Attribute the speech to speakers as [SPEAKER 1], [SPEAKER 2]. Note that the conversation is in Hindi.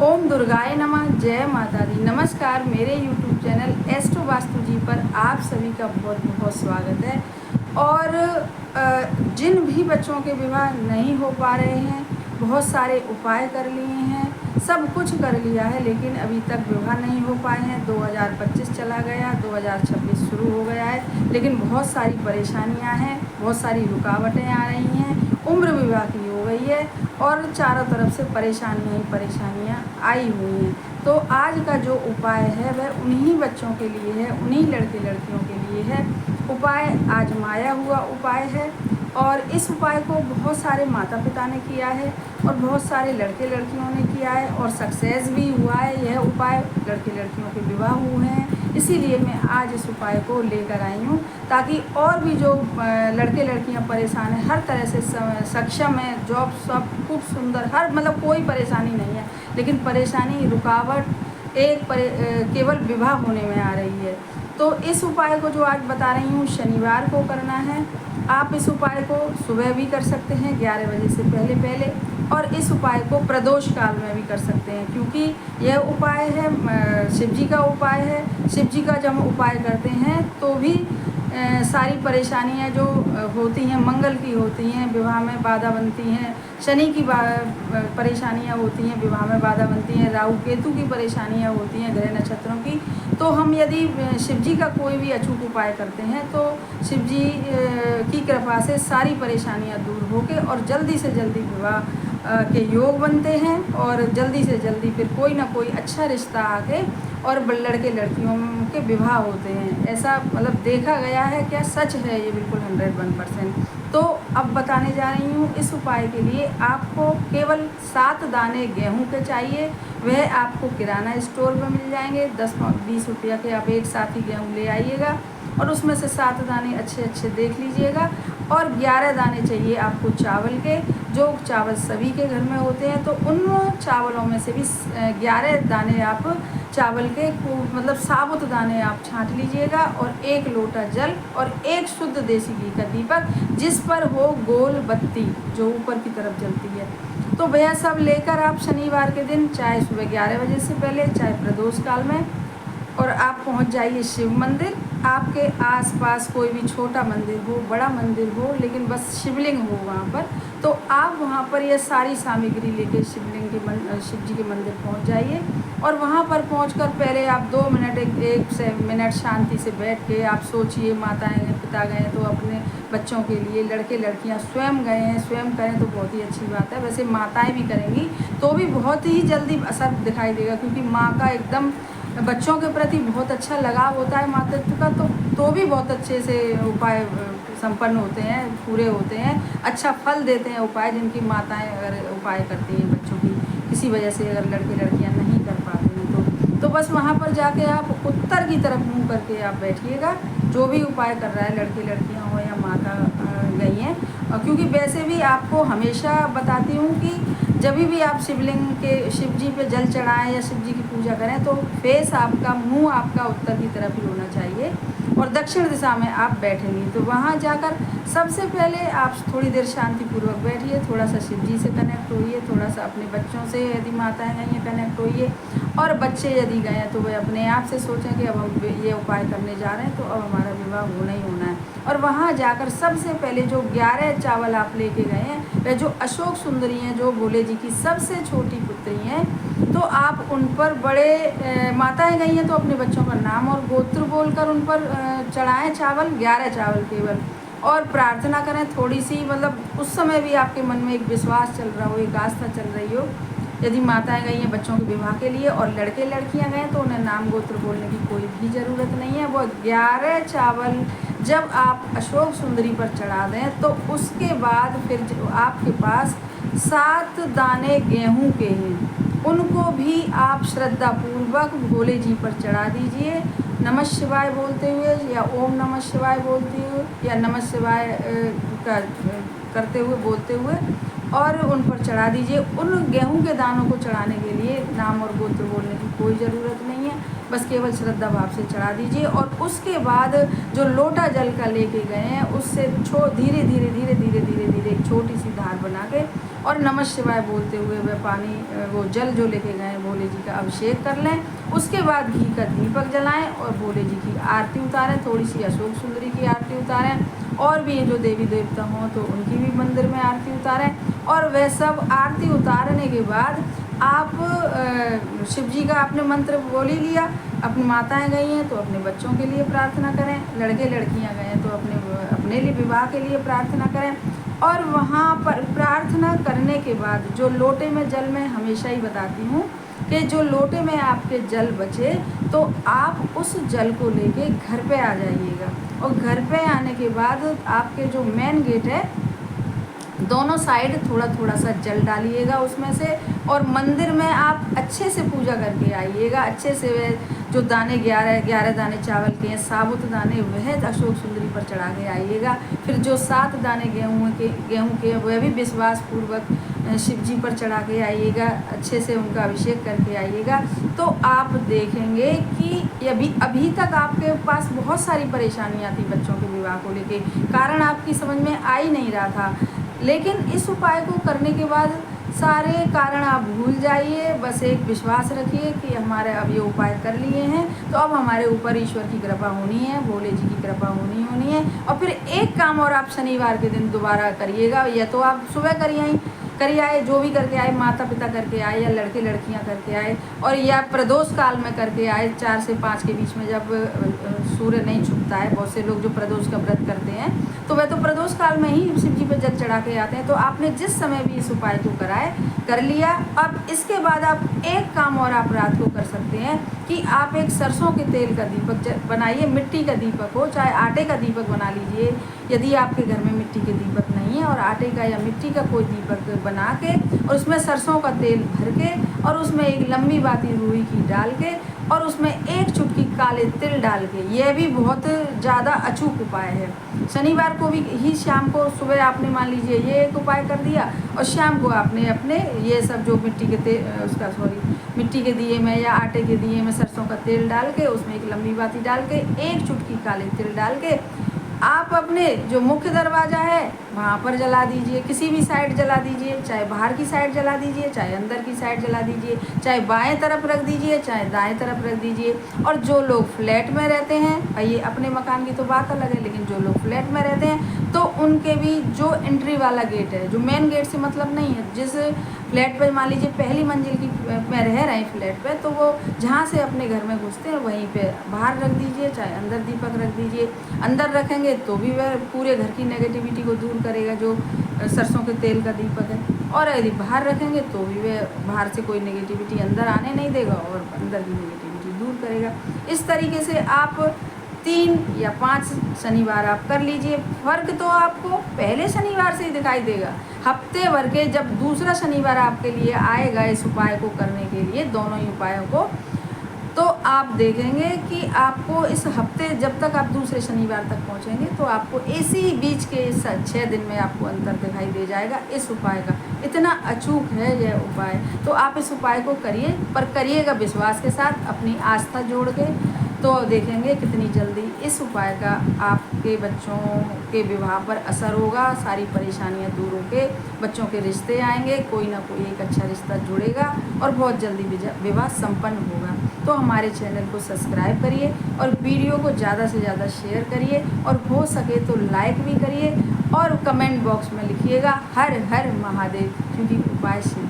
[SPEAKER 1] ओम दुर्गाय नमः। जय माता दी। नमस्कार, मेरे यूट्यूब चैनल एस्ट्रो वास्तु जी पर आप सभी का बहुत बहुत स्वागत है। और जिन भी बच्चों के विवाह नहीं हो पा रहे हैं, बहुत सारे उपाय कर लिए हैं, सब कुछ कर लिया है, लेकिन अभी तक विवाह नहीं हो पाए हैं। 2025 चला गया, 2026 शुरू हो गया है, लेकिन बहुत सारी परेशानियां हैं, बहुत सारी रुकावटें आ रही हैं। उम्र विवाह की हो गई है और चारों तरफ से परेशानियां ही परेशानियां आई हुई हैं। तो आज का जो उपाय है वह उन्हीं बच्चों के लिए है, उन्हीं लड़के लड़कियों के लिए है। उपाय आजमाया हुआ उपाय है और इस उपाय को बहुत सारे माता पिता ने किया है और बहुत सारे लड़के लड़कियों ने किया है और सक्सेस भी हुआ है। यह उपाय लड़के लड़कियों के विवाह हुए हैं, इसीलिए मैं आज इस उपाय को लेकर आई हूँ, ताकि और भी जो लड़के लड़कियाँ परेशान हैं, हर तरह से सक्षम है, जॉब सब खूब सुंदर, हर मतलब कोई परेशानी नहीं है, लेकिन परेशानी रुकावट केवल विवाह होने में आ रही है। तो इस उपाय को जो आज बता रही हूँ, शनिवार को करना है। आप इस उपाय को सुबह भी कर सकते हैं 11 बजे से पहले और इस उपाय को प्रदोष काल में भी कर सकते हैं, क्योंकि यह उपाय है शिव जी का उपाय है। शिव जी का जब हम उपाय करते हैं तो भी सारी परेशानियां जो होती हैं मंगल की होती हैं, विवाह में बाधा बनती हैं। शनि की परेशानियां होती हैं, विवाह में बाधा बनती हैं। राहु केतु की परेशानियां होती हैं, ग्रह नक्षत्रों की। तो हम यदि शिव जी का कोई भी अचूक उपाय करते हैं तो शिव जी की कृपा से सारी परेशानियां दूर होकर और जल्दी से जल्दी विवाह के योग बनते हैं और जल्दी से जल्दी फिर कोई ना कोई अच्छा रिश्ता आके और लड़के लड़कियों के विवाह होते हैं। ऐसा मतलब देखा गया है, क्या सच है ये बिल्कुल 101%। तो अब बताने जा रही हूँ। इस उपाय के लिए आपको केवल 7 दाने गेहूं के चाहिए। वह आपको किराना स्टोर में मिल जाएंगे। 10-20 रुपया के आप एक साथ ही गेहूँ ले आइएगा और उसमें से 7 दाने अच्छे अच्छे देख लीजिएगा। और 11 दाने चाहिए आपको चावल के, जो चावल सभी के घर में होते हैं। तो उन चावलों में से भी 11 दाने आप चावल के मतलब साबुत दाने आप छांट लीजिएगा और 1 लोटा जल और 1 शुद्ध देसी घी का दीपक, जिस पर हो गोल बत्ती जो ऊपर की तरफ जलती है। तो वह सब लेकर आप शनिवार के दिन, चाहे सुबह 11 बजे से पहले, चाहे प्रदोष काल में, और आप पहुंच जाइए शिव मंदिर। आपके आसपास कोई भी छोटा मंदिर हो, बड़ा मंदिर हो, लेकिन बस शिवलिंग हो वहाँ पर, तो आप वहाँ पर यह सारी सामग्री लेके शिवलिंग के शिव जी के मंदिर पहुँच जाइए। और वहाँ पर पहुँचकर पहले आप 2 मिनट एक मिनट शांति से बैठ के आप सोचिए, माताएं पिता गए तो अपने बच्चों के लिए, लड़के लड़कियाँ स्वयं गए हैं, स्वयं करें तो बहुत ही अच्छी बात है। वैसे माताएं भी करेंगी तो भी बहुत ही जल्दी असर दिखाई देगा, क्योंकि माँ का एकदम बच्चों के प्रति बहुत अच्छा लगाव होता है मातृत्व का। तो भी बहुत अच्छे से उपाय संपन्न होते हैं, पूरे होते हैं, अच्छा फल देते हैं उपाय। जिनकी माताएं अगर उपाय करती हैं बच्चों की किसी वजह से, अगर लड़के लड़कियां नहीं कर पाते हैं तो बस वहाँ पर जाके आप उत्तर की तरफ मुँह करके आप बैठिएगा। जो भी उपाय कर रहा है, लड़के लड़कियाँ हो या माता गई हैं, क्योंकि वैसे भी आपको हमेशा बताती हूँ कि जब भी आप शिवलिंग के शिव जी पे जल चढ़ाएं या शिव जी की पूजा करें तो फेस आपका, मुंह आपका उत्तर की तरफ ही होना चाहिए और दक्षिण दिशा में आप बैठेंगे। तो वहाँ जाकर सबसे पहले आप थोड़ी देर शांतिपूर्वक बैठिए, थोड़ा सा शिव जी से कनेक्ट होइए, थोड़ा सा अपने बच्चों से, यदि माताएं गई हैं, कनेक्ट होइए। और बच्चे यदि गए हैं तो वे अपने आप से सोचें कि अब हम ये उपाय करने जा रहे हैं तो अब हमारा विवाह होना ही होना है। और वहाँ जाकर सबसे पहले जो 11 चावल आप लेके गए हैं, वह जो अशोक सुंदरी हैं, जो भोले जी की सबसे छोटी पुत्री हैं, तो आप उन पर बड़े माताएं गई हैं तो अपने बच्चों का नाम और गोत्र बोलकर उन पर चढ़ाएं चावल, 11 चावल केवल, और प्रार्थना करें थोड़ी सी। मतलब उस समय भी आपके मन में एक विश्वास चल रहा हो, एक आस्था चल रही हो। यदि माताएं गई हैं बच्चों के विवाह के लिए और लड़के लड़कियां गए तो उन्हें नाम गोत्र बोलने की कोई भी ज़रूरत नहीं है। वो 11 चावल जब आप अशोक सुंदरी पर चढ़ा दें तो उसके बाद फिर जो आपके पास 7 दाने गेहूं के हैं, उनको भी आप श्रद्धापूर्वक भोले जी पर चढ़ा दीजिए, नमः शिवाय बोलते हुए या ओम नमः शिवाय बोलते हुए या नमः शिवाय करते हुए, बोलते हुए, और उन पर चढ़ा दीजिए। उन गेहूं के दानों को चढ़ाने के लिए नाम और गोत्र बोलने की कोई ज़रूरत नहीं है, बस केवल श्रद्धा भाव से चढ़ा दीजिए। और उसके बाद जो लोटा जल का लेके गए हैं उससे धीरे धीरे धीरे धीरे धीरे धीरे एक छोटी सी धार बना के और नमः शिवाय बोलते हुए वह पानी वो जल जो लेके गए भोले जी का अभिषेक कर लें। उसके बाद घी का दीपक जलाएं और भोले जी की आरती उतारें, थोड़ी सी अशोक सुंदरी की आरती उतारें और भी जो देवी देवता हों तो उनकी भी मंदिर में आरती उतारें। और वह सब आरती उतारने के बाद आप शिव जी का आपने मंत्र बोल ही लिया। अपनी माताएं गई हैं तो अपने बच्चों के लिए प्रार्थना करें, लड़के लड़कियां गए हैं तो अपने लिए विवाह के लिए प्रार्थना करें। और वहाँ पर प्रार्थना करने के बाद जो लोटे में जल मैं हमेशा ही बताती हूँ कि जो लोटे में आपके जल बचे तो आप उस जल को लेके घर पे आ जाइएगा। और घर पे आने के बाद आपके जो मेन गेट है दोनों साइड थोड़ा थोड़ा सा जल डालिएगा उसमें से, और मंदिर में आप अच्छे से पूजा करके आइएगा। अच्छे से वह जो दाने 11 दाने चावल के हैं, साबुत दाने, वह अशोक सुंदरी पर चढ़ा के आइएगा। फिर जो 7 दाने गेहूँ के वह भी विश्वास पूर्वक शिव जी पर चढ़ा के आइएगा। अच्छे से उनका अभिषेक करके आइएगा। तो आप देखेंगे कि अभी तक आपके पास बहुत सारी परेशानियाँ थी बच्चों के विवाह को लेके, कारण आपकी समझ में आ ही नहीं रहा था। लेकिन इस उपाय को करने के बाद सारे कारण आप भूल जाइए, बस एक विश्वास रखिए कि हमारे अब ये उपाय कर लिए हैं तो अब हमारे ऊपर ईश्वर की कृपा होनी है, भोले जी की कृपा होनी है। और फिर एक काम और आप शनिवार के दिन दोबारा करिएगा, या तो आप सुबह करिए आए, जो भी करके आए, माता पिता करके आए या लड़के लड़कियां करके आए, और या प्रदोष काल में करके आए 4 से 5 के बीच में जब सूर्य नहीं छुपता है। बहुत से लोग जो प्रदोष का व्रत करते हैं तो वह तो प्रदोष काल में ही शिव जी पर जल चढ़ा के आते हैं। तो आपने जिस समय भी इस उपाय को कर लिया। अब इसके बाद आप एक काम और आप रात को कर सकते हैं कि आप एक सरसों के तेल का दीपक बनाइए। मिट्टी का दीपक हो चाहे आटे का दीपक बना लीजिए, यदि आपके घर में मिट्टी के दीपक नहीं है, और आटे का या मिट्टी का कोई दीपक बना के और उसमें सरसों का तेल भर के और उसमें एक लंबी बाती रुई की डाल के और उसमें एक चुटकी काले तिल डाल के, यह भी बहुत ज़्यादा अचूक उपाय है। शनिवार को भी ही शाम को सुबह आपने मान लीजिए ये एक उपाय कर दिया, और शाम को आपने अपने ये सब जो मिट्टी के दिए में या आटे के दिए में सरसों का तेल डाल के उसमें एक लंबी बाती डाल के एक चुटकी काले तिल डाल के आप अपने जो मुख्य दरवाज़ा है वहाँ पर जला दीजिए। किसी भी साइड जला दीजिए, चाहे बाहर की साइड जला दीजिए, चाहे अंदर की साइड जला दीजिए, चाहे बाएं तरफ रख दीजिए, चाहे दाएं तरफ रख दीजिए। और जो लोग फ्लैट में रहते हैं, ये अपने मकान की तो बात अलग है, लेकिन जो लोग फ्लैट में रहते हैं तो उनके भी जो एंट्री वाला गेट है, जो मेन गेट से मतलब नहीं है, जिस फ्लैट पर मान लीजिए पहली मंजिल की में रह रहे हैं फ्लैट पे, तो वो जहाँ से अपने घर में घुसते हैं वहीं पे बाहर रख दीजिए, चाहे अंदर दीपक रख दीजिए। अंदर रखेंगे तो भी वह पूरे घर की नेगेटिविटी को दूर करेगा, जो सरसों के तेल का दीपक है। और यदि बाहर रखेंगे तो भी वह बाहर से कोई नेगेटिविटी अंदर आने नहीं देगा और अंदर की नेगेटिविटी दूर करेगा। इस तरीके से आप 3 या 5 शनिवार आप कर लीजिए। फ़र्क तो आपको पहले शनिवार से ही दिखाई देगा। हफ्ते भर के जब दूसरा शनिवार आपके लिए आएगा इस उपाय को करने के लिए, दोनों ही उपायों को, तो आप देखेंगे कि आपको इस हफ्ते जब तक आप दूसरे शनिवार तक पहुंचेंगे तो आपको इसी बीच के 6 दिन में आपको अंतर दिखाई दे जाएगा इस उपाय का। इतना अचूक है यह उपाय। तो आप इस उपाय को करिए, पर करिएगा विश्वास के साथ, अपनी आस्था जोड़ के, तो देखेंगे कितनी जल्दी इस उपाय का आपके बच्चों के विवाह पर असर होगा। सारी परेशानियां दूर होकर बच्चों के रिश्ते आएंगे, कोई ना कोई एक अच्छा रिश्ता जुड़ेगा और बहुत जल्दी विवाह संपन्न होगा। तो हमारे चैनल को सब्सक्राइब करिए और वीडियो को ज़्यादा से ज़्यादा शेयर करिए, और हो सके तो लाइक भी करिए, और कमेंट बॉक्स में लिखिएगा हर हर महादेव, क्योंकि उपाय सिद्ध